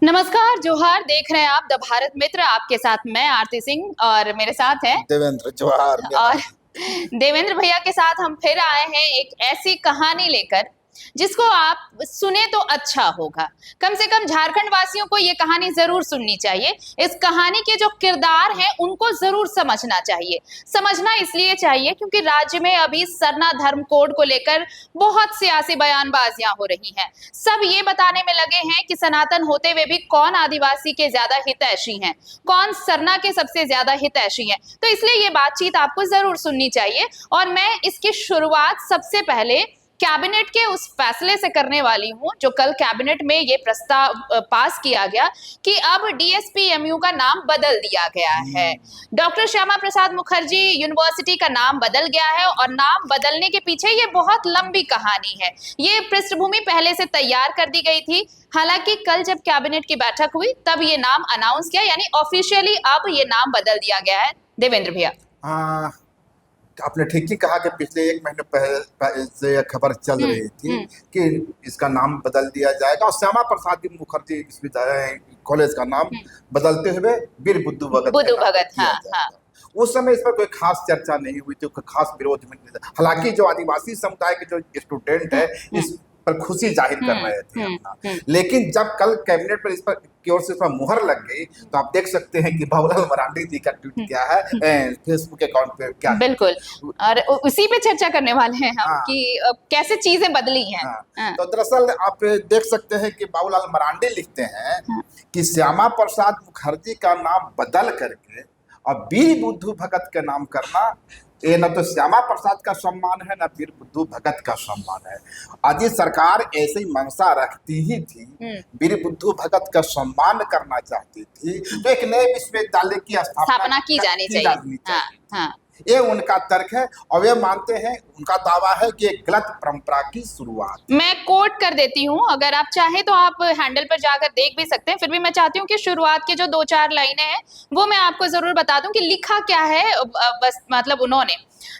नमस्कार, जोहार। देख रहे हैं आप द भारत मित्र। आपके साथ मैं आरती सिंह और मेरे साथ है देवेंद्र। जोहार। और देवेंद्र भैया के साथ हम फिर आए हैं एक ऐसी कहानी लेकर जिसको आप सुने तो अच्छा होगा। कम से कम झारखंड वासियों को ये कहानी जरूर सुननी चाहिए। इस कहानी के जो किरदार हैं उनको जरूर समझना चाहिए। समझना इसलिए चाहिए क्योंकि राज्य में अभी सरना धर्म कोड को लेकर बहुत सियासी बयानबाजियां हो रही हैं। सब ये बताने में लगे हैं कि सनातन होते हुए भी कौन आदिवासी के ज्यादा हितैषी हैं, कौन सरना के सबसे ज्यादा हितैषी हैं। तो इसलिए ये बातचीत आपको जरूर सुननी चाहिए। और मैं इसकी शुरुआत सबसे पहले कैबिनेट के उस फैसले से करने वाली हूं जो कल कैबिनेट में ये प्रस्ताव पास किया गया कि अब डीएसपीएमयू का नाम बदल दिया गया है। डॉक्टर श्यामा प्रसाद मुखर्जी यूनिवर्सिटी का नाम बदल गया है और नाम बदलने के पीछे ये बहुत लंबी कहानी है। ये पृष्ठभूमि पहले से तैयार कर दी गई थी। हालांकि कल जब कैबिनेट की बैठक हुई तब ये नाम अनाउंस किया, यानी ऑफिशियली अब ये नाम बदल दिया गया है। देवेंद्र भैया, आपने ठीक ही कहा कि पिछले एक महीने पहले से यह खबर चल रही थी कि इसका नाम बदल दिया जाएगा और श्यामा प्रसाद मुखर्जी विश्वविद्यालय कॉलेज का नाम बदलते हुए वीर बुद्धू भगत। हाँ। उस समय इस पर कोई खास चर्चा नहीं हुई थी, कोई खास विरोध में नहीं था। हालांकि जो आदिवासी समुदाय के जो स्टूडेंट है इस पर खुशी जाहिर कर रहे थे अपना। लेकिन जब कल कैबिनेट पर इस पर की ओर से इस पर मुहर लग गई तो आप देख सकते हैं कि बाबूलाल मरांडी जी का ट्वीट क्या है फेसबुक अकाउंट पे क्या। बिल्कुल, और उसी पे चर्चा करने वाले हैं हम कि कैसे चीजें बदली हैं। तो दरअसल आप देख सकते हैं कि बाबूलाल मरांडी लिखते हैं कि श्यामा प्रसाद मुखर्जी का नाम बदल करके और वीर बुद्धू भगत का नाम करना, ये न तो श्यामा प्रसाद का सम्मान है न वीर बुद्धू भगत का सम्मान है। यदि सरकार ऐसी मंशा रखती ही थी, वीर बुद्धू भगत का सम्मान करना चाहती थी, तो एक नए विश्वविद्यालय की स्थापना की जानी चाहिए। हाँ। ये उनका तर्क है और वे मानते हैं, उनका दावा है कि एक गलत परंपरा की शुरुआत। मैं कोट कर देती हूँ, अगर आप चाहे तो आप हैंडल पर जाकर देख भी सकते हैं। फिर भी मैं चाहती हूँ कि शुरुआत के जो 2-4 लाइनें हैं वो मैं आपको जरूर बता दूं कि लिखा क्या है। बस मतलब उन्होंने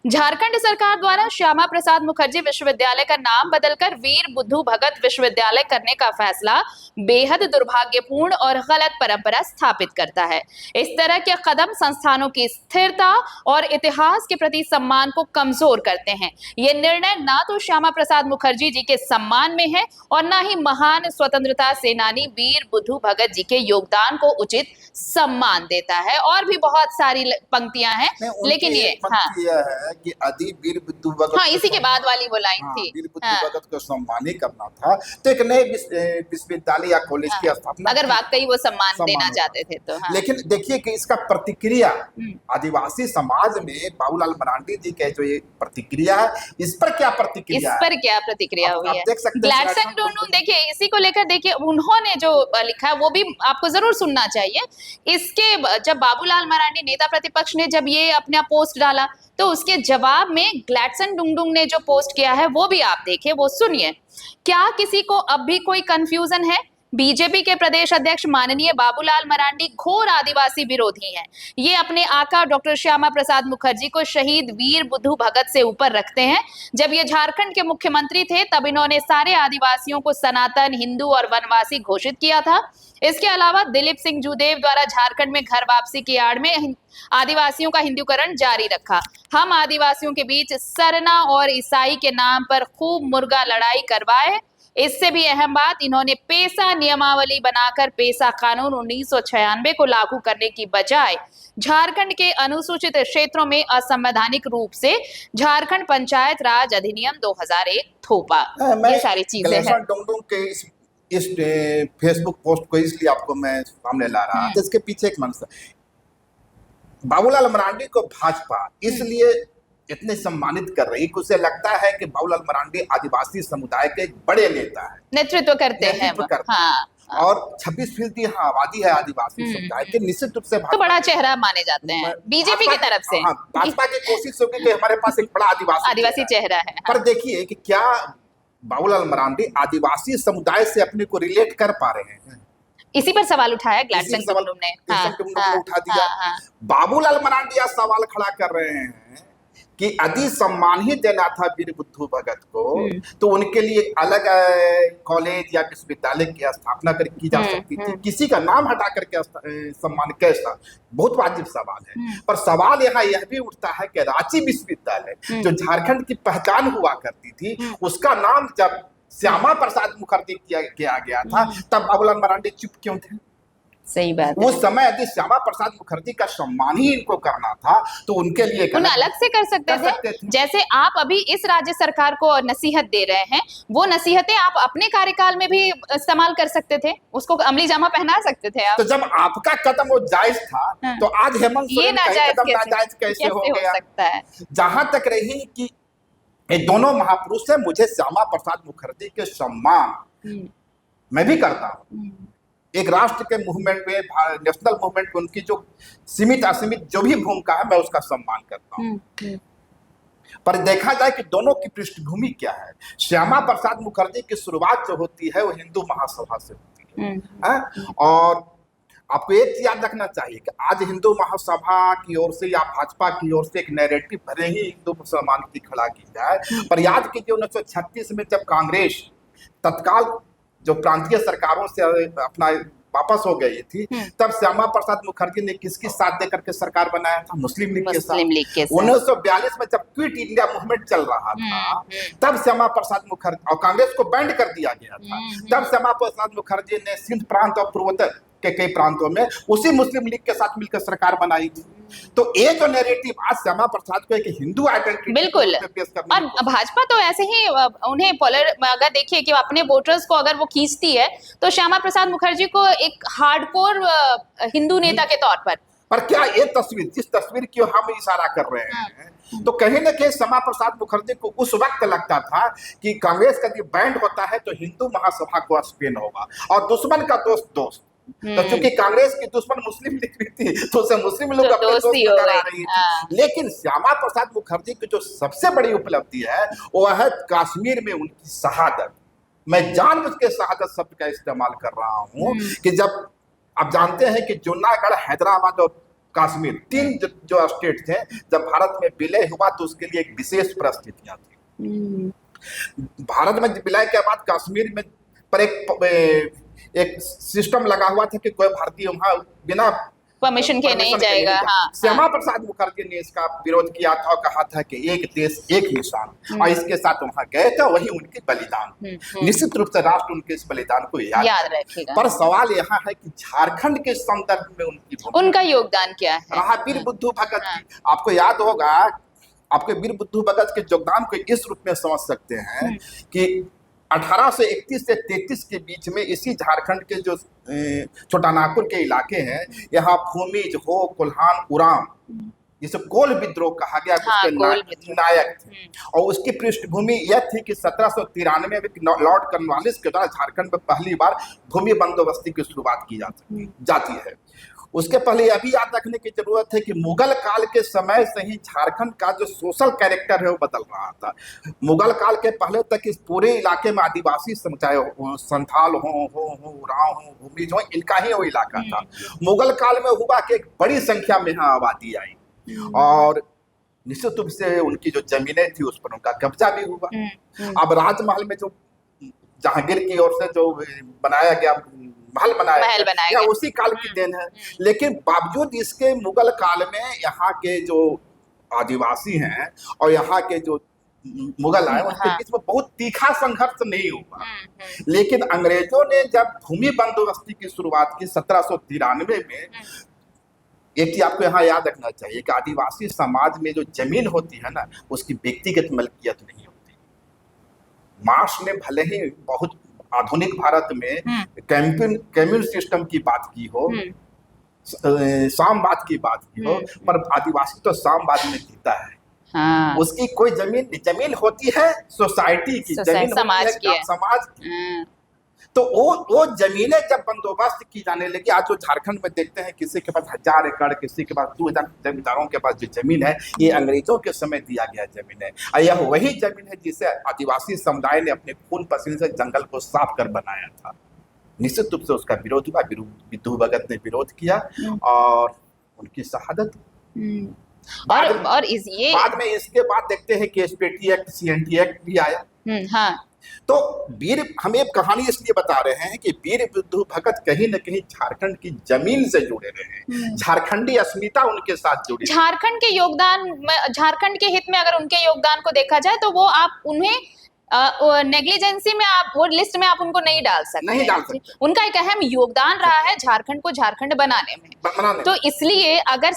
झारखंड सरकार द्वारा श्यामा प्रसाद मुखर्जी विश्वविद्यालय का नाम बदलकर वीर बुद्धू भगत विश्वविद्यालय करने का फैसला बेहद दुर्भाग्यपूर्ण और गलत परंपरा स्थापित करता है। इस तरह के कदम संस्थानों की स्थिरता और इतिहास के प्रति सम्मान को कमजोर करते हैं। ये निर्णय ना तो श्यामा प्रसाद मुखर्जी जी के सम्मान में है और ना ही महान स्वतंत्रता सेनानी वीर बुद्धू भगत जी के योगदान को उचित सम्मान देता है। और भी बहुत सारी पंक्तियां हैं, लेकिन ये है कि यदि वीर बुद्धू भगत, हाँ, इसी के बाद वाली वो लाइन थी, वीर बुद्धू भगत को सम्मान ही करना था तो एक नए विश्वविद्यालय या कॉलेज की स्थापना, अगर वाकई वो सम्मान देना चाहते थे तो। लेकिन देखिए कि इसका प्रतिक्रिया आदिवासी समाज में बाबूलाल मरांडी जी के जो ये प्रतिक्रिया है, इस पर क्या प्रतिक्रिया हुई है। ग्लैडसन डुंडुन, देखिए इसी को लेकर देखिए उन्होंने जो लिखा है वो भी आपको जरूर सुनना चाहिए। इसके जब बाबूलाल मरांडी नेता प्रतिपक्ष ने जब ये अपना पोस्ट डाला तो उसके जवाब में ग्लैडसन डुंगडुंग ने जो पोस्ट किया है वो भी आप देखिए, वो सुनिए। क्या किसी को अब भी कोई कंफ्यूजन है? बीजेपी के प्रदेश अध्यक्ष माननीय बाबूलाल मरांडी घोर आदिवासी विरोधी हैं। ये अपने आका डॉक्टर श्यामा प्रसाद मुखर्जी को शहीद वीर बुद्धू भगत से ऊपर रखते हैं। जब ये झारखंड के मुख्यमंत्री थे तब इन्होंने सारे आदिवासियों को सनातन, हिंदू और वनवासी घोषित किया था। इसके अलावा दिलीप सिंह जूदेव द्वारा झारखंड में घर वापसी की आड़ में आदिवासियों का हिंदूकरण जारी रखा। हम आदिवासियों के बीच सरना और ईसाई के नाम पर खूब मुर्गा लड़ाई करवाए। इससे भी अहम बात, इन्होंने पेसा नियमावली बनाकर पेसा कानून 1996 को लागू करने की बजाय झारखंड के अनुसूचित क्षेत्रों में असंवैधानिक रूप से झारखंड पंचायत राज अधिनियम 2001 थोपा। ये सारी चीजें हैं। इस फेसबुक पोस्ट को इसलिए आपको मैं सामने ला रहा हूं, इसके पीछे एक मंशा, बाबूलाल मरांडी को भाजपा इसलिए इतने सम्मानित कर रही कि उसे लगता है कि बाबूलाल मरांडी आदिवासी समुदाय के एक बड़े नेता है, नेतृत्व करते हैं। और 26% आबादी है आदिवासी समुदाय के, निश्चित रूप से तो बड़ा चेहरा माने जाते हैं बीजेपी की तरफ से। भाजपा की कोशिश होगी कि हमारे पास एक बड़ा आदिवासी चेहरा है। पर देखिए कि क्या बाबूलाल मरांडी आदिवासी समुदाय से अपने को रिलेट कर पा रहे हैं? इसी पर सवाल उठाया ग्लैडसन डुंडुन ने। उठा दिया। बाबूलाल मरांडी आज सवाल खड़ा कर रहे हैं कि यदि सम्मान ही देना था वीर बुद्धू भगत को तो उनके लिए अलग कॉलेज या विश्वविद्यालय की स्थापना कर की जा सकती थी। किसी का नाम हटा करके सम्मान कैसा, बहुत वाजिब सवाल है। पर सवाल यहाँ यह भी उठता है कि रांची विश्वविद्यालय जो झारखंड की पहचान हुआ करती थी, उसका नाम जब श्यामा प्रसाद मुखर्जी किया गया था, तब बाबूलाल मरांडी चुप क्यों थे? सही बात है। उस समय यदि श्यामा प्रसाद मुखर्जी का सम्मान ही इनको करना था तो उनके लिए उन्हें अलग से कर सकते थे। जैसे आप अभी इस राज्य सरकार को नसीहत दे रहे हैं, वो नसीहतें आप अपने कार्यकाल में भी इस्तेमाल कर सकते थे, उसको अमली जामा पहना सकते थे आप। तो जब आपका कदम वो जायज था, तो आज हेमंत सोरेन का कदम नाजायज कैसे हो सकता है? जहां तक रही कि ये दोनों महापुरुष है, मुझे श्यामा प्रसाद मुखर्जी के सम्मान मैं भी करता हूँ। एक राष्ट्र के मूवमेंट में, नेशनल मूवमेंट में उनकी जो सीमित असीमित जो भी भूमिका है, मैं उसका सम्मान करता हूँ। पर देखा जाए कि दोनों की पृष्ठभूमि क्या है। श्यामा प्रसाद मुखर्जी की शुरुआत जो होती है वो हिंदू महासभा से होती है। और आपको एक चीज याद रखना चाहिए कि आज हिंदू महासभा की ओर से या भाजपा की ओर से एक नैरेटिव भले ही हिंदू मुसलमान की खड़ा की जाए, पर याद कीजिए 1936 में जब कांग्रेस तत्काल जो प्रांतीय सरकारों से अपना वापस हो गई थी, तब श्यामा प्रसाद मुखर्जी ने किसकी साथ देकर के सरकार बनाया था? मुस्लिम लीग के साथ। 1942 में जब क्विट इंडिया मूवमेंट चल रहा था, तब श्यामा प्रसाद मुखर्जी, और कांग्रेस को बैंड कर दिया गया था, तब श्यामा प्रसाद मुखर्जी ने सिंध प्रांत और पूर्वोत्तर के कई प्रांतों में उसी मुस्लिम लीग के साथ मिलकर सरकार बनाई थी। तो ये जो नैरेटिव आज श्यामा प्रसाद को एक हिंदू आइडेंटिटी बिल्कुल, और भाजपा तो ऐसे ही उन्हें अगर देखिए कि अपने वोटर्स को अगर वो खींचती है तो श्यामा प्रसाद मुखर्जी को एक हार्डकोर हिंदू नेता के तौर पर क्या ये तस्वीर, जिस तस्वीर की हम इशारा कर रहे हैं, तो कहीं ना कहीं श्यामा प्रसाद मुखर्जी को उस वक्त लगता था कि कांग्रेस का जो बैंड होता है तो हिंदू महासभा को स्पेन होगा और दुश्मन का दोस्त। तो चूंकि कांग्रेस की दुश्मन मुस्लिम लीग थी, तो उसे मुस्लिम लोग अपने दोस्त नजर आ रही थी। लेकिन श्यामा प्रसाद मुखर्जी की जो सबसे बड़ी उपलब्धि है वो है कश्मीर में उनकी शहादत। मैं जानबूझ के शहादत शब्द का इस्तेमाल कर रहा हूँ कि जब आप जानते हैं कि जूनागढ़, हैदराबाद और कश्मीर, तीन जो स्टेट थे, जब भारत में विलय हुआ तो उसके लिए एक विशेष परिस्थितियां थी। भारत में विलय के बाद कश्मीर में पर एक सिस्टम लगा हुआ था कि कोई भारतीय वहां बिना परमिशन के नहीं जाएगा। श्यामा प्रसाद मुखर्जी ने इसका विरोध किया था और कहा था कि एक देश एक निशान, और इसके साथ वहां गए थे, वही उनके बलिदान। निश्चित रूप से राष्ट्र उनके इस बलिदान को याद रखेगा। पर सवाल यहाँ है कि झारखंड के संदर्भ में उनका योगदान क्या है? वीर बुद्धू भगत की आपको याद होगा, आपके वीर बुद्धू भगत के योगदान को इस रूप में समझ सकते हैं कि 1831 से 33 के बीच में इसी झारखंड के जो छोटानागपुर के इलाके हैं, यहाँ भूमिज, हो, कोल्हान, उराम, जिसे कोल विद्रोह कहा गया, उसके नायक थे। और उसकी पृष्ठभूमि यह थी कि 1793 में लॉर्ड कॉर्नवालिस के द्वारा झारखंड में पहली बार भूमि बंदोबस्ती की शुरुआत की जाती है। उसके पहले यह भी याद रखने की जरूरत है कि मुगल काल के समय से ही झारखंड का जो सोशल कैरेक्टर है वो बदल रहा था। मुगल काल के पहले तक इस पूरे इलाके में आदिवासी समुदाय, संथाल हो, उरांव हो, भूमिज हो, इनका ही वो इलाका था। मुगल काल में हुआ कि एक बड़ी संख्या में यहाँ आबादी आई और निश्चित रूप से उनकी जो जमीनें थी उस पर उनका कब्जा भी हुआ। अब राजमहल में जो जहांगीर की ओर से जो बनाया गया महल बनाया गया उसी काल की देन है। लेकिन बावजूद इसके मुगल काल में यहाँ के जो आदिवासी हैं और यहाँ के जो मुगल आए उनके बीच में बहुत तीखा संघर्ष नहीं हुआ। लेकिन अंग्रेजों ने जब भूमि बंदोबस्ती की शुरुआत की 1793 में, एक चीज आपको यहाँ याद रखना चाहिए कि आदिवासी समाज में जो जमीन होती है ना, उसकी व्यक्तिगत मलकियत नहीं होती। मार्क्स ने भले ही बहुत आधुनिक भारत में कम्युन सिस्टम की बात की हो, सामवाद की बात की हो, पर आदिवासी तो सामवाद में जीता है। उसकी कोई जमीन होती है सोसाइटी की, जमीन समाज की, समाज की। तो वो जमीनें जब बंदोबस्त की जाने लगी, आज जो झारखंड में देखते हैं किसी के पास 1000 एकड़, किसी के पास 2000 जमींदारों के पास जो जमीन है, ये अंग्रेजों के समय दिया गया जमीन है। और यह वही जमीन है जिसे आदिवासी समुदाय ने अपने खून पसीने से जंगल को साफ कर बनाया था। निश्चित रूप से उसका विरोध हुआ, बुद्धू भगत ने विरोध किया और उनकी शहादत। और इस ये बाद में इसके बाद देखते हैं कि एसपीटी एक्ट, सीएनटी एक्ट भी आया। हाँ, तो वीर, हम एक कहानी इसलिए बता रहे हैं कि वीर बुद्धू भगत कहीं न कहीं झारखंड की जमीन से जुड़े रहे हैं, झारखंडी अस्मिता उनके साथ जुड़ी। झारखंड के योगदान में, झारखंड के हित में अगर उनके योगदान को देखा जाए तो वो आप उन्हें नेग्लिजेंसी में, आप वो लिस्ट में आप उनको नहीं डाल सकते। नहीं डाल सकते। उनका एक अहम योगदान रहा है झारखंड को झारखंड बनाने में। तो इसलिए अगर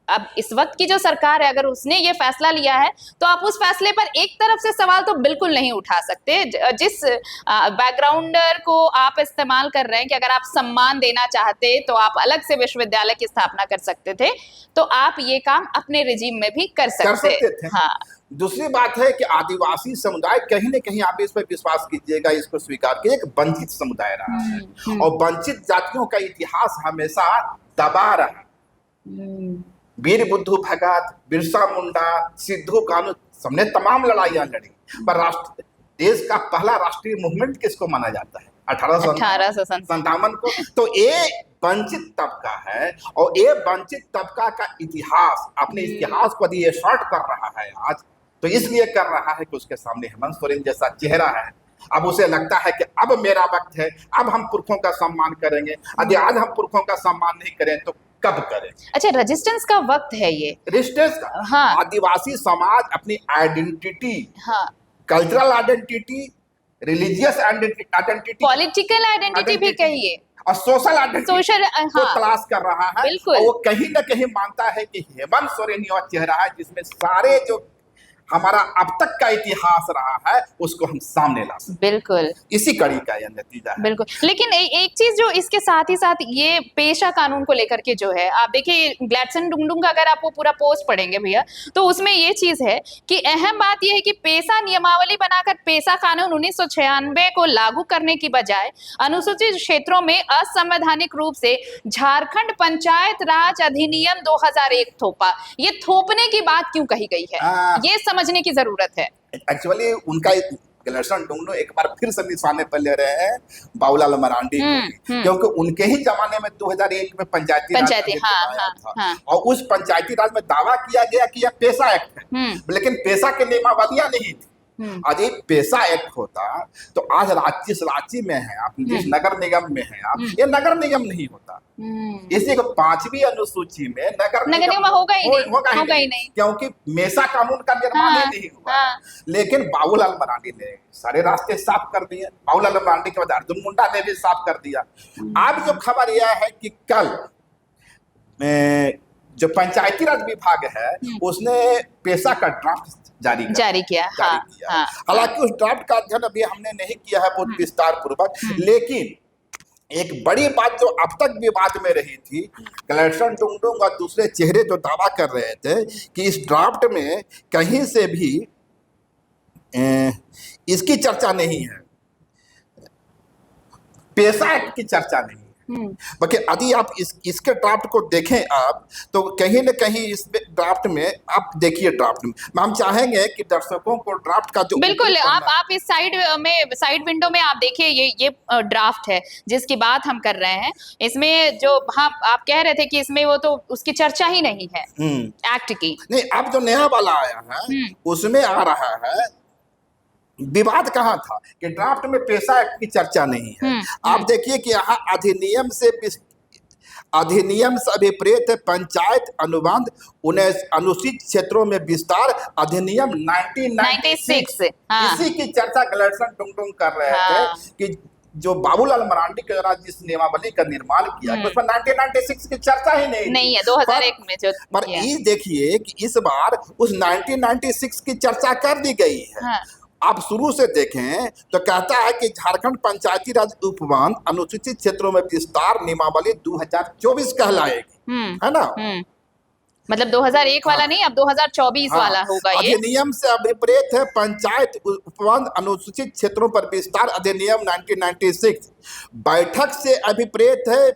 अब इस वक्त की जो सरकार है, अगर उसने ये फैसला लिया है तो आप उस फैसले पर एक तरफ से सवाल तो बिल्कुल नहीं उठा सकते। जिस बैकग्राउंडर को आप इस्तेमाल कर रहे हैं कि अगर आप सम्मान देना चाहते तो आप अलग से विश्वविद्यालय की स्थापना कर सकते थे, तो आप ये काम अपने रिजीम में भी कर सकते थे। हाँ। दूसरी बात है कि आदिवासी समुदाय कहीं न कहीं, आप इस पर विश्वास कीजिएगा, इसको स्वीकार कीजिए, एक वंचित समुदाय रहा है और वंचित जातियों का इतिहास हमेशा दबा रहा। वीर बुद्धू भगत, बिरसा मुंडा, सिद्धू कानू, सबने तमाम लड़ाइयां लड़ी, पर देश का पहला राष्ट्रीय मूवमेंट किसको माना जाता है? 1857 को। तो ये वंचित तबका है और ये वंचित तबका का इतिहास, अपने इतिहास को यदि ये शॉर्ट कर रहा है आज, तो इसलिए कर रहा है कि उसके सामने हेमंत सोरेन जैसा चेहरा है। अब उसे लगता है कि अब मेरा वक्त है, अब हम पुरखों का सम्मान करेंगे, यदि आज हम पुरखों का सम्मान नहीं करें तो कब करें? अच्छा, रेजिस्टेंस का वक्त है ये, रेजिस्टेंस का। हाँ। आदिवासी समाज अपनी आइडेंटिटी, हाँ, cultural identity, religious identity, political identity भी कहिए, और सोशल आइडेंटिटी को तलाश कर रहा है। बिल्कुल। और वो कहीं न कहीं मानता है कि हेमंत सोरेन यह चेहरा है जिसमें सारे जो हमारा अब तक का इतिहास रहा है उसको हम सामने ला सकते। बिल्कुल, इसी कड़ी का यह नतीजा है। बिल्कुल। लेकिन एक चीज जो इसके साथ ही साथ ये पेशा कानून को लेकर के जो है, आप देखिए ग्लैडसन डुंगडुंग का अगर आप वो पूरा पोस्ट पढ़ेंगे भैया, तो उसमें ये चीज है कि अहम बात ये है कि पेशा नियमावली बनाकर पेशा कानून 1996 को लागू करने की बजाय अनुसूचित क्षेत्रों में असंवैधानिक रूप से झारखंड पंचायत राज अधिनियम 2001 थोपा। ये थोपने की बात क्यों कही गई है, ये समझने की जरूरत है। एक्चुअली उनका ग्लैडसन डुंगडुंग एक बार फिर से निशाने पर ले रहे हैं बाबूलाल मरांडी को, क्योंकि उनके ही जमाने में 2001 में पंचायती था और उस पंचायती राज में दावा किया गया कि यह पेशा एक्ट है, लेकिन पेशा के नियमावलियां नहीं थी। यदि पेशा एक्ट होता तो आज रांची में है आप, जिस नगर निगम में है आप, ये नगर निगम नहीं होता। इसलिए 5वीं अनुसूची में नगर निगम होगा ही नहीं, क्योंकि मेसा कानून का निर्माण ही नहीं हुआ। लेकिन बाबूलाल मरांडी ने सारे रास्ते साफ कर दिए, बाबूलाल मरांडी के बाद अर्जुन मुंडा ने भी साफ कर दिया। अब जो खबर यह है कि कल जो पंचायती राज विभाग है उसने पेशा का ड्राफ्ट जारी किया। हालांकि उस ड्राफ्ट का अध्ययन अभी हमने नहीं किया है बहुत विस्तार पूर्वक, लेकिन एक बड़ी बात जो अब तक विवाद में रही थी, ग्लैडसन डुंगडुंग और दूसरे चेहरे जो दावा कर रहे थे कि इस ड्राफ्ट में कहीं से भी इसकी चर्चा नहीं है, पेशा एक्ट की चर्चा नहीं है। बाकी यदि आप इसके ड्राफ्ट को देखें आप, तो कहीं न कहीं इस ड्राफ्ट में आप देखिए, ड्राफ्ट में हम चाहेंगे कि दर्शकों को ड्राफ्ट का जो बिल्कुल आप इस साइड विंडो में आप देखिए, ये ड्राफ्ट है जिसकी बात हम कर रहे हैं। इसमें जो आप कह रहे थे कि इसमें वो तो उसकी चर्चा ही नहीं है एक्ट की। नहीं, अब जो नया वाला आया है उसमें आ रहा है। विवाद कहाँ था कि ड्राफ्ट में पेशा एक्ट की चर्चा नहीं है। आप देखिए कि यहाँ अधिनियम से अभिप्रेत पंचायत अनुबंध 19 अनुसूचित क्षेत्रों में विस्तार अधिनियम 1996 इसी की चर्चा ग्लैडसन डुंगडुंग कर रहे थे कि जो बाबूलाल मरांडी के द्वारा जिस नियमावली का निर्माण किया उसमें 1996 की चर्चा ही नहीं है। 2001 में जो पर ये देखिए कि इस बार उस 1996 की चर्चा कर दी गई है। आप शुरू से देखें तो कहता है कि झारखंड पंचायती राज उपबंध अनुसूचित क्षेत्रों में विस्तार नियमावली 2024 कहलाएगी, है ना। मतलब 2001 वाला नहीं, अब 2024 वाला होगा ये। अधिनियम से अभिप्रेत है पंचायत उपबंध अनुसूचित क्षेत्रों पर विस्तार अधिनियम 1996। बैठक से अभिप्रेत है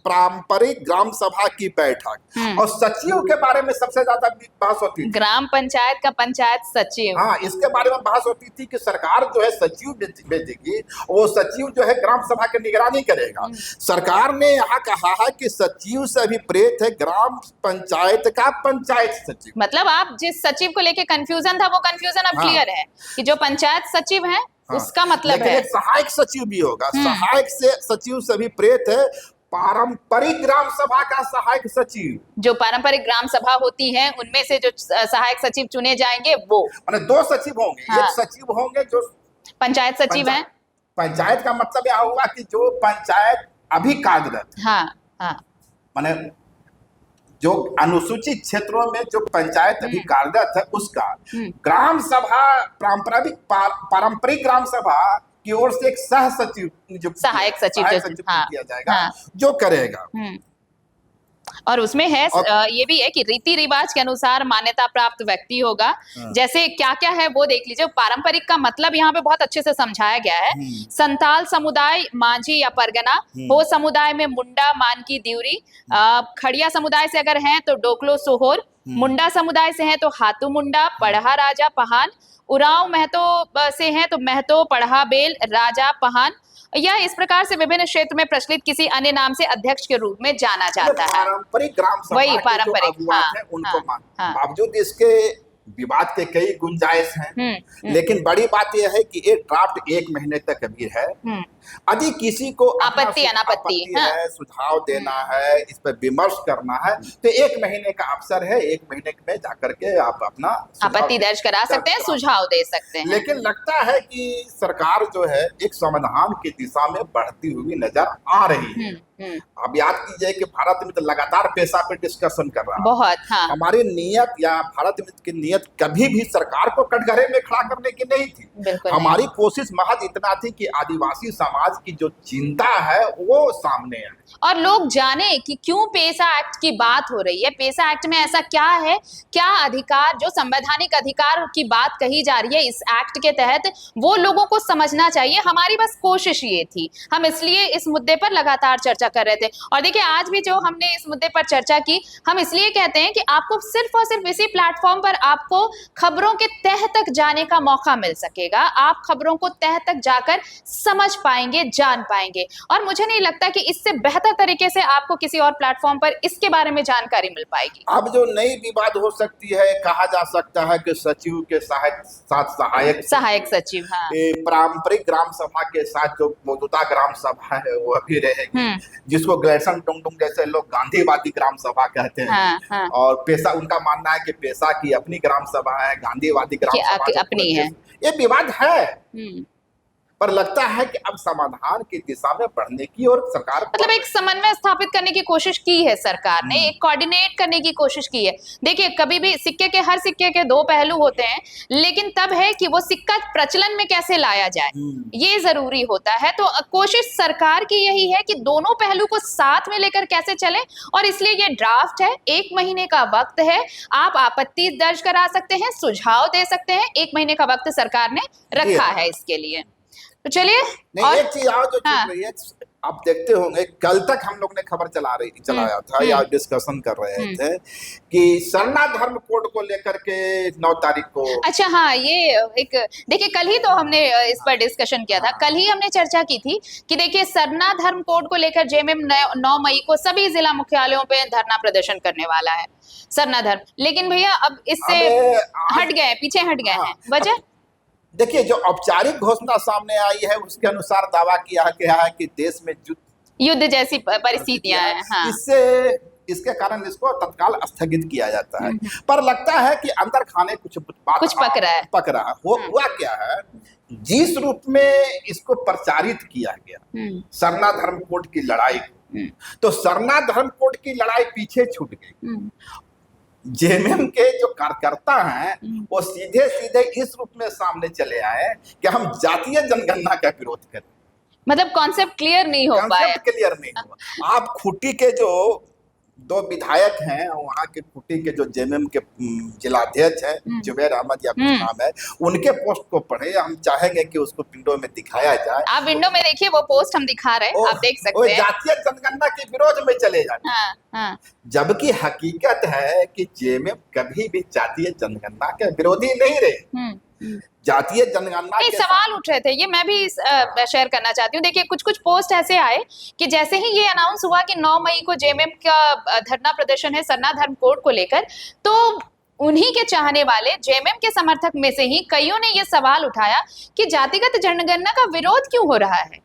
पारंपरिक ग्राम सभा की बैठक। और सचिव के बारे में सबसे ज्यादा बहस होती थी। ग्राम पंचायत का पंचायत सचिव, हाँ, इसके बारे में बहस होती थी कि सरकार जो है सचिव भेजेगी, वो सचिव जो है ग्राम सभा की निगरानी करेगा। सरकार ने यहाँ कहा है कि सचिव से अभिप्रेत है ग्राम पंचायत का पंचायत सचिव। मतलब आप जिस सचिव को लेके कंफ्यूजन था वो कंफ्यूजन अब क्लियर है कि जो पंचायत सचिव है उसका मतलब लेकिन है एक सहायक सचिव भी होगा। सहायक से सचिव से अभिप्रेत है पारंपरिक ग्राम सभा का सहायक सचिव। जो पारंपरिक ग्राम सभा होती है उनमें से जो सहायक सचिव चुने जाएंगे वो, माने 2 सचिव होंगे। हाँ। एक सचिव होंगे जो पंचायत सचिव है। पंचायत का मतलब यह हुआ कि जो पंचायत अभी कार्यरत, हाँ हाँ, माने जो अनुसूचित क्षेत्रों में जो पंचायत अभी कार्यरत है उसका ग्राम सभा पारंपरिक ग्राम सभा की ओर से एक सह सचिव जो सहायक सचिव हाँ, किया जाएगा, हाँ, जो करेगा। और उसमें है ये भी है कि रीति रिवाज के अनुसार मान्यता प्राप्त व्यक्ति होगा। जैसे क्या क्या है वो देख लीजिए। पारंपरिक का मतलब यहाँ पे बहुत अच्छे से समझाया गया है। संताल समुदाय मांझी या परगना हो, समुदाय में मुंडा मानकी दिउरी, खड़िया समुदाय से अगर हैं तो डोकलो सोहोर, मुंडा समुदाय से हैं तो हाथू मुंडा, पढ़ा राजा पहान, उरांव महतो से हैं तो महतो पढ़ा बेल राजा पहान, या इस प्रकार से विभिन्न क्षेत्र में प्रचलित किसी अन्य नाम से अध्यक्ष के रूप में जाना जाता है। पारंपरिक ग्राम सभा वही पारंपरिक, उनको बावजूद इसके विवाद के कई गुंजाइश हैं। लेकिन बड़ी बात यह है कि ये ड्राफ्ट 1 महीने तक अभी है। यदि किसी को आपत्ति अनापत्ति है, सुझाव देना है, इस पर विमर्श करना है, तो 1 महीने का अवसर है। 1 महीने में जाकर के आप अपना आपत्ति दर्ज करा सकते हैं, सुझाव दे सकते हैं। लेकिन लगता है कि सरकार जो है एक समाधान की दिशा में बढ़ती हुई नजर आ रही है। अब याद कीजिए कि भारत मित्र लगातार पेशा पे डिस्कशन कर रहा है बहुत। हाँ। हमारी नियत या भारत मित्र की नियत कभी भी सरकार को कटघरे में खड़ा करने की नहीं थी। हमारी कोशिश महज इतना थी कि आदिवासी समाज की जो चिंता है वो सामने आए और लोग जाने कि क्यों पेशा एक्ट की बात हो रही है। पेशा एक्ट में ऐसा क्या है, क्या अधिकार, जो संवैधानिक अधिकार की बात कही जा रही है इस एक्ट के तहत, वो लोगों को समझना चाहिए। हमारी बस कोशिश ये थी, हम इसलिए इस मुद्दे पर लगातार चर्चा कर रहे थे। और देखिए आज भी जो हमने इस मुद्दे पर चर्चा की, हम इसलिए कहते हैं कि आपको सिर्फ और सिर्फ इसी प्लेटफॉर्म पर आपको खबरों के तह तक जाने का मौका मिल सकेगा। आप खबरों को तह तक जाकर समझ पाएंगे, जान पाएंगे। और मुझे नहीं लगता कि इससे बेहतर तरीके से आपको किसी और प्लेटफॉर्म पर इसके बारे में जानकारी मिल पाएगी। अब जो नई विवाद हो सकती है, कहा जा सकता है कि सचिव के साथ सहायक सचिव, हाँ, पारंपरिक ग्राम सभा के साथ जो मौजूदा ग्राम सभा है वो अभी रहेगी, जिसको ग्लेसन टुंगडुंग जैसे लोग गांधीवादी ग्राम सभा कहते हैं। हाँ। और पेशा, उनका मानना है कि पेशा की अपनी ग्राम सभा है, गांधीवादी ग्राम सभा अपनी है। ये विवाद है, पर लगता है कि अब समाधान की दिशा में बढ़ने की और सरकार मतलब एक समन्वय स्थापित करने की कोशिश की है सरकार ने, एक कोऑर्डिनेट करने की कोशिश की है। देखिए कभी भी हर सिक्के के 2 पहलू होते हैं, लेकिन तब है कि वो सिक्का प्रचलन में कैसे लाया जाए, ये जरूरी होता है। तो कोशिश सरकार की यही है कि दोनों पहलू को साथ में लेकर कैसे चले। और इसलिए ये ड्राफ्ट है, 1 महीने का वक्त है, आप आपत्ति दर्ज करा सकते हैं, सुझाव दे सकते हैं। 1 महीने का वक्त सरकार ने रखा है इसके लिए। तो चलिए एक चीज और जो चल रही है, आप देखते होंगे कल तक हम लोग ने खबर चलाया था या डिस्कशन कर रहे थे कि सरना धर्म कोड को लेकर के 9 तारीख को। अच्छा हाँ, ये एक देखिए कल ही तो हमने इस पर डिस्कशन किया था। कल ही हमने चर्चा की थी कि देखिए सरना धर्म कोड को लेकर जेएमएम 9 मई को सभी जिला मुख्यालयों पे धरना प्रदर्शन करने वाला है, सरना धर्म। लेकिन भैया अब इससे हट गए, पीछे हट गए हैं। वजह देखिए, जो औपचारिक घोषणा सामने आई है उसके अनुसार दावा किया गया है कि देश में युद्ध जैसी परिस्थितियां हैं। हाँ। इसके कारण इसको तत्काल स्थगित किया जाता है। पर लगता है कि अंदर खाने कुछ पक रहा है। हुआ क्या है, जिस रूप में इसको प्रचारित किया गया सरना धर्म कोड की लड़ाई, तो सरना धर्म कोड की लड़ाई पीछे छूट गई। जेएमएम के जो कार्यकर्ता हैं वो सीधे सीधे इस रूप में सामने चले आए कि हम जातीय जनगणना का विरोध करें। मतलब कॉन्सेप्ट क्लियर नहीं हो पाया। क्लियर नहीं हुआ। आप खूंटी के जो दो विधायक हैं वहाँ के कुटी के जो जेएमएम के जिलाध्यक्ष हैं जुबैर अहमद या कुछ नाम है, उनके पोस्ट को पढ़े। हम चाहेंगे कि उसको विंडो में दिखाया जाए। आप विंडो में देखिए, वो पोस्ट हम दिखा रहे हैं, आप देख सकते हैं। जातीय जनगणना के विरोध में चले जाते हैं। हाँ। जबकि हकीकत है कि जेएमएम कभी भी जातीय जनगणना के विरोधी नहीं रहे। जातीय जनगणना नहीं, सवाल उठ रहे थे, ये मैं भी शेयर करना चाहती हूँ। देखिए कुछ पोस्ट ऐसे आए कि जैसे ही ये अनाउंस हुआ कि 9 मई को जेएमएम का धरना प्रदर्शन है सरना धर्म कोड को लेकर, तो उन्हीं के चाहने वाले जेएमएम के समर्थक में से ही कईयों ने ये सवाल उठाया कि जातिगत जनगणना का विरोध क्यों हो रहा है,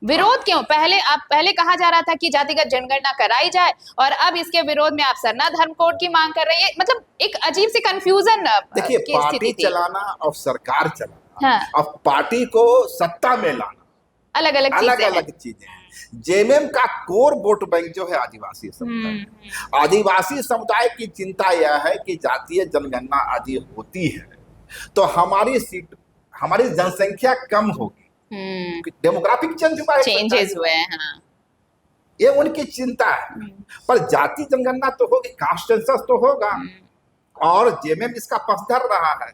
विरोध क्यों? पहले कहा जा रहा था कि जातिगत जनगणना कराई जाए और अब इसके विरोध में आप सरना धर्म कोड की मांग कर रही है। मतलब एक अजीब सी कंफ्यूजन देखिए, की पार्टी स्थिति थी। चलाना और सरकार चलाना, हाँ। और पार्टी को सत्ता में लाना अलग अलग चीजें हैं। जेएमएम का कोर वोट बैंक जो है आदिवासी समुदाय। आदिवासी समुदाय की चिंता यह है कि जातीय जनगणना यदि होती है तो हमारी जनसंख्या कम होगी, डेमोग्राफिक चेंजेस हुए हैं। हाँ। ये उनकी चिंता है। पर जाति जनगणना तो होगी, कास्ट सेंसस तो होगा, और जेएमएम इसका पक्षधर रहा है।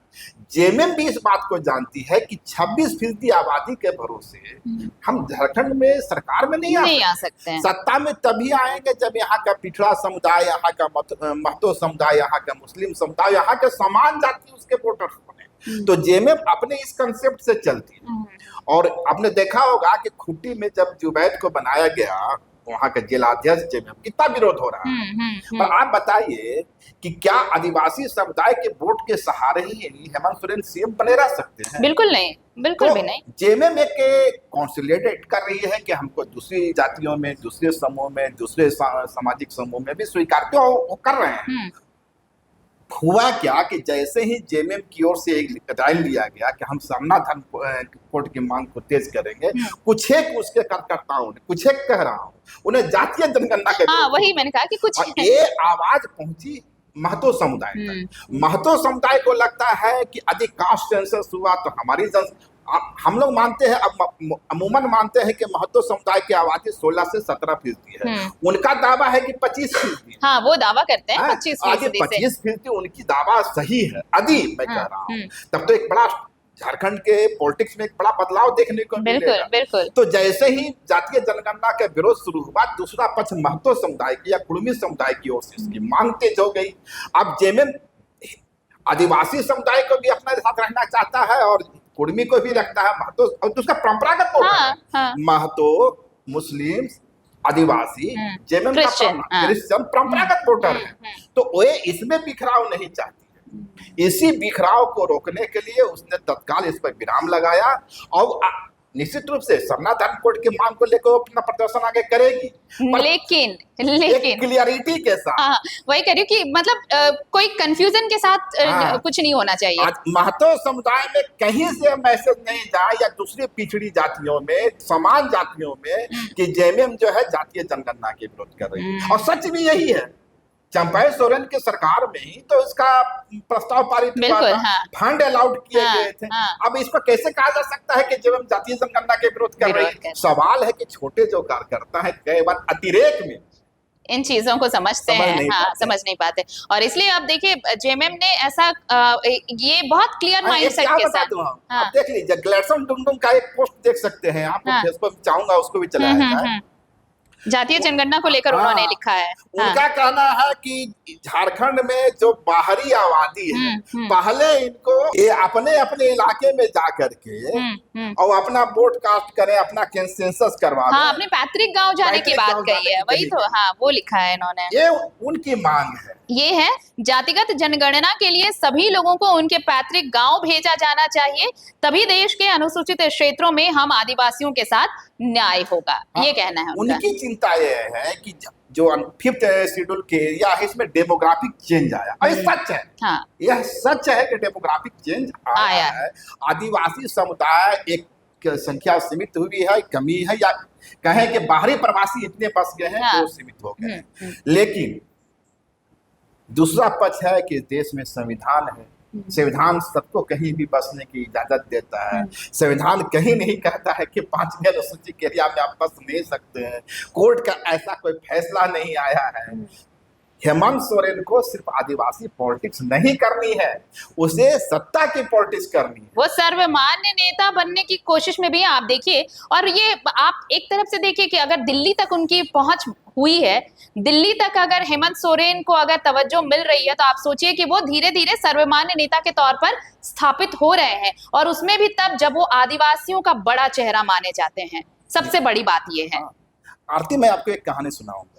जेएमएम भी इस बात को जानती है कि 26% आबादी के भरोसे हम झारखंड में सरकार में नहीं आ सकते हैं। सत्ता में तभी आएंगे जब यहाँ का पिछड़ा समुदाय, यहाँ का महतो समुदाय, यहाँ का मुस्लिम समुदाय, यहाँ के समान जाति उसके वोटर्स बने। तो जेएमएम अपने इस कंसेप्ट से चलती है। और आपने देखा होगा कि खूंटी में जब जुबैद को बनाया गया, वहाँ के जिलाध्यक्ष जेएमएम, कितना विरोध हो रहा है। पर आप बताइए कि क्या आदिवासी समुदाय के वोट के सहारे ही हेमंत सोरेन सीएम बने रह सकते हैं? बिल्कुल नहीं, बिल्कुल भी नहीं। जेएमएम एक कॉन्सोलिडेट कर रही है कि हमको दूसरी जातियों में, दूसरे समूह में, दूसरे सामाजिक समूह में भी स्वीकारते हो कर रहे हैं। हुआ क्या कि जैसे ही जेएमएम की ओर से एक राय लिया गया कि हम सरना धर्म कोड की मांग को तेज करेंगे, कुछ एक उसके कार्यकर्ताओं ने, कुछ एक कह रहा हूं, उन्हें जातीय जनगणना के वही मैंने कहा कि कुछ ये आवाज पहुंची महतो समुदाय तक। महतो समुदाय को लगता है कि यदि कास्ट सेंसस हुआ तो हमारी हम लोग मानते हैं, अब अमूमन मानते हैं कि महतो समुदाय की आबादी 16 से 17% है। उनका दावा है कि 25%। हाँ, वो दावा करते हैं 25% उनकी दावा सही है। यदि मैं कह रहा हूँ तब तो एक बड़ा झारखंड के पॉलिटिक्स में एक बड़ा बदलाव देखने को मिलेगा। बिल्कुल। तो जैसे ही जातीय जनगणना का विरोध शुरू हुआ, दूसरा पक्ष महतो समुदाय की या कुर्मी समुदाय की ओर से इसकी मांग तेज हो गई। अब जेएमएम आदिवासी समुदाय को भी अपने साथ रखना चाहता है और कुर्मी को भी रखता है, महतो, और उसका परंपरागत वोट है। महतो, मुस्लिम, आदिवासी, जेएमएम का क्रिश्चियन परंपरागत वोटर है। तो वे इसमें बिखराव नहीं चाहती है। इसी बिखराव को रोकने के लिए उसने तत्काल इस पर विराम लगाया और निश्चित रूप से सरना धर्म कोड की मांग को लेकर अपना प्रदर्शन आगे करेगी, लेकिन क्लियरिटी के साथ। वही कह रही हूँ कि मतलब कोई कंफ्यूजन के साथ कुछ नहीं होना चाहिए। महतो समुदाय में कहीं से मैसेज नहीं जाए या दूसरी पिछड़ी जातियों में, समान जातियों में, कि जेएमएम जो है जातीय जनगणना के विरोध कर रही है। और सच भी यही है। चंपाई सोरेन की सरकार में ही तो इसका प्रस्ताव पारित हुआ था, फंड अलाउड किए गए थे। अब इसको कैसे कहा जा सकता है कि जब हम जातीय जनगणना के विरोध कर रहे हैं? सवाल है कि छोटे जो कार्यकर्ता है कई बार अतिरेक में इन चीजों को समझते हैं, समझ नहीं पाते। और इसलिए अब देखिए जेएमएम ने ऐसा ये बहुत क्लियर माइंडसेट के साथ आप देख लीजिए, ग्लैडसन डुंगडुंग का एक पोस्ट देख सकते हैं आप, फेसबुक चाहूंगा उसको भी चलाया जाए। जातीय जनगणना को लेकर उन्होंने लिखा है। उनका कहना है कि झारखंड में जो बाहरी आबादी है, पहले इनको ये अपने अपने इलाके में जा करके और अपना वोट कास्ट करें, अपना सेंसस करवा लें। अपने पैतृक गांव जाने की बात कही है, वही तो वो लिखा है इन्होंने। ये उनकी मांग है। ये है जातिगत जनगणना के लिए सभी लोगों को उनके पैतृक गांव भेजा जाना चाहिए, तभी देश के अनुसूचित क्षेत्रों में हम आदिवासियों के साथ न्याय होगा। ये कहना है उनकी चिंता ये है कि जो 5th शेड्यूल के एरिया है इसमें डेमोग्राफिक चेंज आया। और सच है, यह सच है कि डेमोग्राफिक चेंज आया है। आदिवासी समुदाय एक संख्या सीमित हुई है, कमी है, या कहें कि बाहरी प्रवासी इतने बस गए हैं तो सीमित हो गए। लेकिन दूसरा पक्ष है कि देश में संविधान है। संविधान सबको कहीं भी बसने की इजाजत देता है। संविधान कहीं नहीं कहता है कि 5वीं अनुसूची के एरिया में आप बस नहीं सकते हैं। कोर्ट का ऐसा कोई फैसला नहीं आया है। हेमंत सोरेन को सिर्फ आदिवासी पॉलिटिक्स नहीं करनी है, उसे सत्ता की पॉलिटिक्स करनी है। वो सर्वमान्य नेता बनने की कोशिश में भी है, आप देखिए। और ये आप एक तरफ से देखिए कि अगर दिल्ली तक उनकी पहुंच हुई है, दिल्ली तक अगर हेमंत सोरेन को अगर तवज्जो मिल रही है, तो आप सोचिए कि वो धीरे धीरे सर्वमान्य नेता के तौर पर स्थापित हो रहे हैं, और उसमें भी तब जब वो आदिवासियों का बड़ा चेहरा माने जाते हैं। सबसे बड़ी बात ये है। आरती, मैं आपको एक कहानी सुनाऊंगा।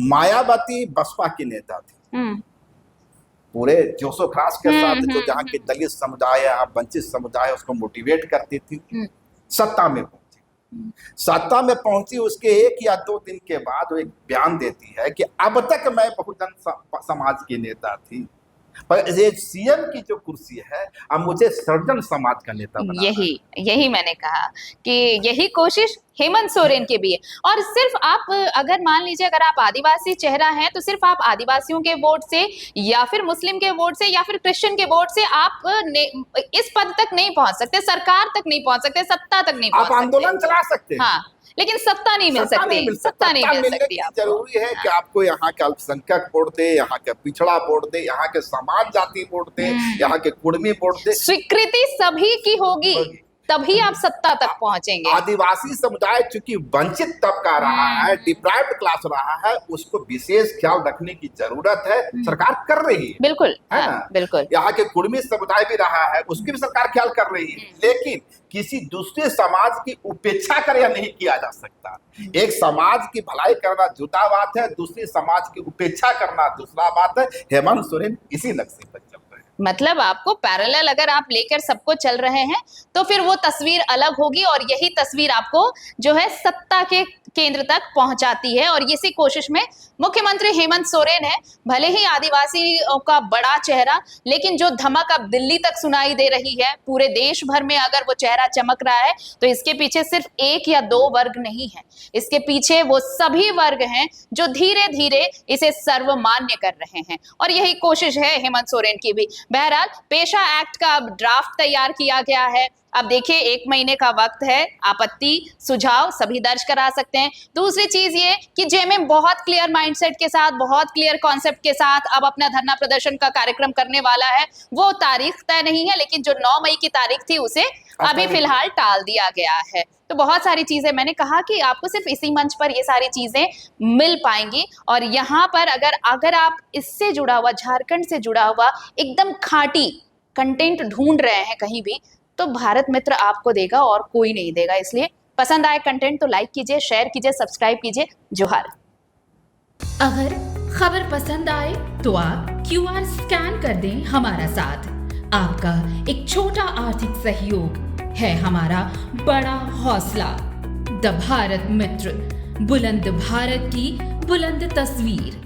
मायावती बसपा की नेता थी, पूरे जोशो खराश के साथ जो जहाँ के दलित समुदाय है, वंचित समुदाय है, उसको मोटिवेट करती थी। सत्ता में पहुंची, उसके 1 या 2 दिन के बाद वो एक बयान देती है कि अब तक मैं बहुजन समाज की नेता थी, पर ये सीएम की जो कुर्सी है, अब मुझे सर्वजन समाज का नेता बनाना है। यही मैंने कहा कि यही कोशिश हेमंत सोरेन के भी है। और सिर्फ आप अगर मान लीजिए अगर आप आदिवासी चेहरा हैं, तो सिर्फ आप आदिवासियों के वोट से या फिर मुस्लिम के वोट से या फिर क्रिश्चियन के वोट से आप इस पद तक नहीं पहुंच सकते, सरकार तक नहीं पहुंच सकते, सत्ता तक नहीं पहुंच सकते। आप आंदोलन चला सकते हैं, हाँ, लेकिन सत्ता नहीं मिल सकती। सत्ता नहीं मिल सकती। जरूरी है कि आपको यहाँ के अल्पसंख्यक वोट दे, यहाँ के पिछड़ा वोट दे, यहाँ के समाज जाति वोट दे, यहाँ के कुर्मी वोट दे। स्वीकृति सभी की होगी, तभी आप सत्ता तक पहुंचेंगे। आदिवासी समुदाय चूंकि वंचित तबका रहा है, डिप्राइव्ड क्लास रहा है, उसको विशेष ख्याल रखने की जरूरत है। सरकार कर रही है, बिल्कुल, है ना? बिल्कुल। यहाँ के कुर्मी समुदाय भी रहा है, उसकी भी सरकार ख्याल कर रही है, लेकिन किसी दूसरे समाज की उपेक्षा कर या नहीं किया जा सकता। एक समाज की भलाई करना जुदा बात है, दूसरे समाज की उपेक्षा करना दूसरा बात है। हेमंत सोरेन इसी नक्शे पर चल रहे हैं। मतलब आपको पैरेलल अगर आप लेकर सबको चल रहे हैं, तो फिर वो तस्वीर अलग होगी, और यही तस्वीर आपको जो है सत्ता के केंद्र तक पहुंचाती है। और इसी कोशिश में मुख्यमंत्री हेमंत सोरेन है, भले ही आदिवासियों का बड़ा चेहरा, लेकिन जो धमक अब दिल्ली तक सुनाई दे रही है, पूरे देश भर में अगर वो चेहरा चमक रहा है, तो इसके पीछे सिर्फ 1 या 2 वर्ग नहीं है, इसके पीछे वो सभी वर्ग हैं जो धीरे धीरे इसे सर्वमान्य कर रहे हैं। और यही कोशिश है हेमंत सोरेन की भी। बहरहाल पेशा एक्ट का अब ड्राफ्ट तैयार किया गया है। अब देखिए 1 महीने का वक्त है, आपत्ति सुझाव सभी दर्ज करा सकते हैं। दूसरी चीज ये कि जेएमएम बहुत क्लियर माइंडसेट के साथ, बहुत क्लियर कॉन्सेप्ट के साथ अब अपना धरना प्रदर्शन का कार्यक्रम करने वाला है। वो तारीख तय नहीं है, लेकिन जो 9 मई की तारीख थी उसे अभी फिलहाल टाल दिया गया है। तो बहुत सारी चीजें, मैंने कहा कि आपको सिर्फ इसी मंच पर ये सारी चीजें मिल पाएंगी। और यहाँ पर अगर आप इससे जुड़ा हुआ, झारखंड से जुड़ा हुआ एकदम खांटी कंटेंट ढूंढ रहे हैं कहीं भी, तो भारत मित्र आपको देगा और कोई नहीं देगा। इसलिए पसंद आए कंटेंट तो लाइक कीजिए, शेयर कीजिए, सब्सक्राइब कीजिए। जोहार। अगर खबर पसंद आए तो आप QR स्कैन कर दें हमारा साथ। आपका एक छोटा आर्थिक सहयोग है हमारा बड़ा हौसला। द भारत मित्र, बुलंद भारत की बुलंद तस्वीर।